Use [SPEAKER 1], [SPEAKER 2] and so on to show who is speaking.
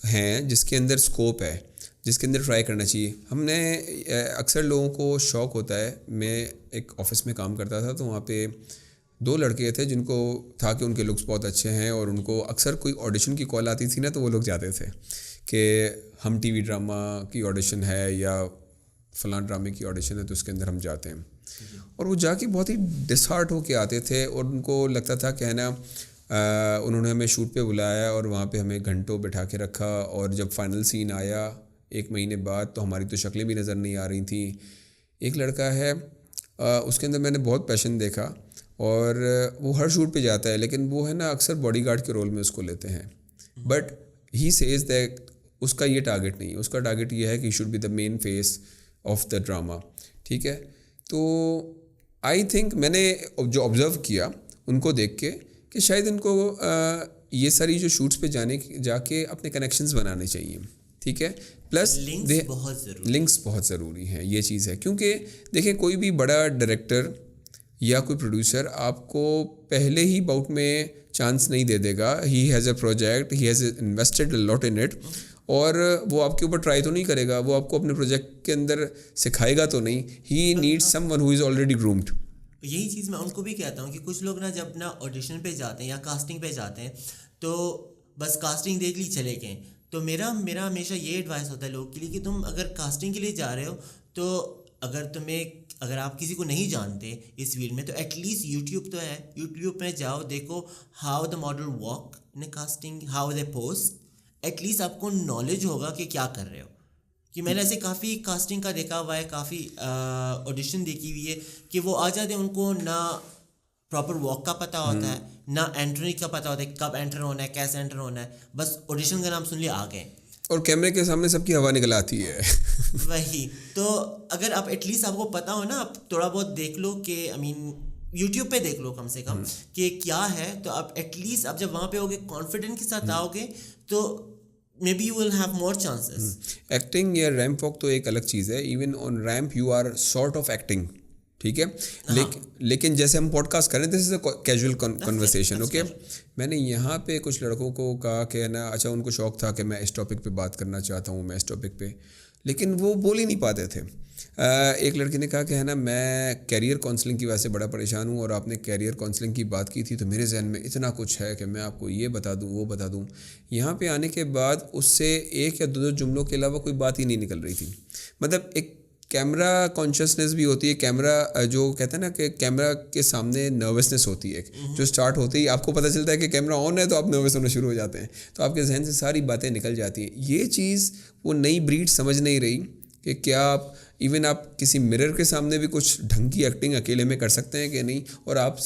[SPEAKER 1] ہیں جس کے اندر اسکوپ ہے, جس کے اندر ٹرائی کرنا چاہیے. ہم نے اکثر لوگوں کو شوق ہوتا ہے, میں ایک آفس میں کام کرتا تھا تو وہاں پہ 2 لڑکے تھے جن کو تھا کہ ان کے لکس بہت اچھے ہیں, اور ان کو اکثر کوئی آڈیشن کی کال آتی تھی نا تو وہ لوگ جاتے تھے کہ ہم ٹی وی ڈرامہ کی آڈیشن ہے یا فلاں ڈرامے کی آڈیشن ہے تو اس کے اندر ہم جاتے ہیں. اور وہ جا کے بہت ہی ڈس ہارٹ ہو کے آتے تھے, اور ان کو لگتا تھا کہ ہے نا انہوں نے ہمیں شوٹ پہ بلایا اور وہاں پہ ہمیں گھنٹوں بٹھا کے رکھا, اور جب فائنل سین آیا 1 مہینے بعد تو ہماری تو شکلیں بھی نظر نہیں آ رہی تھیں. ایک لڑکا ہے اس کے اندر میں نے بہت پیشن دیکھا, اور وہ ہر شوٹ پہ جاتا ہے لیکن وہ ہے نا اکثر باڈی گارڈ کے رول میں اس کو لیتے ہیں, بٹ ہی سیز دیٹ اس کا یہ ٹارگیٹ نہیں ہے, اس کا ٹارگیٹ یہ ہے کہ he should be the main face of the drama. ٹھیک ہے, تو آئی تھنک میں نے جو آبزرو کیا ان کو دیکھ کے کہ شاید ان کو یہ ساری جو شوٹس پہ جا کے اپنے کنیکشنز بنانے چاہیے. ٹھیک ہے, پلس لنکس بہت ضروری ہیں, یہ چیز ہے. کیونکہ دیکھیں کوئی بھی بڑا ڈائریکٹر یا کوئی پروڈیوسر آپ کو پہلے ہی باؤٹ میں چانس نہیں دے دے گا. He has a project, he has invested lot in it, اور وہ آپ کے اوپر ٹرائی تو نہیں کرے گا, وہ آپ کو اپنے پروجیکٹ کے اندر سکھائے گا تو نہیں. He need someone who is already groomed.
[SPEAKER 2] یہی چیز میں ان کو بھی کہتا ہوں کہ کچھ لوگ نا جب نا آڈیشن پہ جاتے ہیں یا کاسٹنگ پہ جاتے ہیں تو بس کاسٹنگ دیکھ لی چلے گئے. تو میرا ہمیشہ یہ ایڈوائس ہوتا ہے لوگوں کے لیے کہ تم اگر کاسٹنگ کے لیے جا رہے ہو تو اگر آپ کسی کو نہیں جانتے اس فیلڈ میں تو ایٹ لیسٹ یوٹیوب تو ہے, یوٹیوب میں جاؤ, دیکھو how the model walk in casting, how they pose. At least آپ کو نالج ہوگا کہ کیا کر رہے ہو. کہ میں نے ایسے کافی کاسٹنگ کا دیکھا ہوا ہے, کافی آڈیشن دیکھی ہوئی ہے کہ وہ آ جاتے ہیں, ان کو نہ پراپر واک کا پتہ ہوتا ہے, نہ انٹری کا پتہ ہوتا ہے, کب انٹر ہونا ہے, کیسے انٹر ہونا ہے, بس آڈیشن کا نام سن لیا آ گئے,
[SPEAKER 1] اور کیمرے کے سامنے سب کی ہوا نکل آتی ہے.
[SPEAKER 2] وہی تو اگر آپ ایٹ لیسٹ آپ کو پتہ ہو نا, آپ تھوڑا بہت دیکھ لو کہ یوٹیوب پہ دیکھ لو کم سے کم کہ کیا ہے, تو آپ ایٹ لیسٹ آپ جب وہاں پہ ہوگے کانفیڈنٹ کے ساتھ آؤ گے تو maybe you will have more chances.
[SPEAKER 1] Acting یا ریمپ واک تو ایک الگ چیز ہے. Even on ramp you are sort of acting. ٹھیک ہے, لیکن جیسے ہم پوڈ کاسٹ کریں this is a casual conversation. Okay, میں نے یہاں پہ کچھ لڑکوں کو کہا کہ نا اچھا ان کو شوق تھا کہ میں اس ٹاپک پہ بات کرنا چاہتا ہوں, میں اس ٹاپک پہ, لیکن وہ بول ہی نہیں پاتے تھے. ایک لڑکی نے کہا کہ ہے نا میں کیریئر کاؤنسلنگ کی وجہ سے بڑا پریشان ہوں, اور آپ نے کیریئر کاؤنسلنگ کی بات کی تھی تو میرے ذہن میں اتنا کچھ ہے کہ میں آپ کو یہ بتا دوں وہ بتا دوں. یہاں پہ آنے کے بعد اس سے 1 یا 2 جملوں کے علاوہ کوئی بات ہی نہیں نکل رہی تھی. مطلب ایک کیمرہ کانشیسنیس بھی ہوتی ہے, کیمرہ جو کہتے ہیں نا کہ کیمرہ کے سامنے نروسنیس ہوتی ہے جو اسٹارٹ ہوتی ہے, آپ کو پتہ چلتا ہے کہ کیمرہ آن ہے تو آپ نروس ہونا شروع ہو جاتے ہیں, تو آپ کے ذہن سے ساری باتیں نکل جاتی ہیں. یہ چیز وہ نئی بریڈ سمجھ نہیں رہی کہ کیا آپ ایون آپ کسی مرر کے سامنے بھی کچھ ڈھنگ کی ایکٹنگ اکیلے میں کر سکتے ہیں کہ نہیں, اور آپ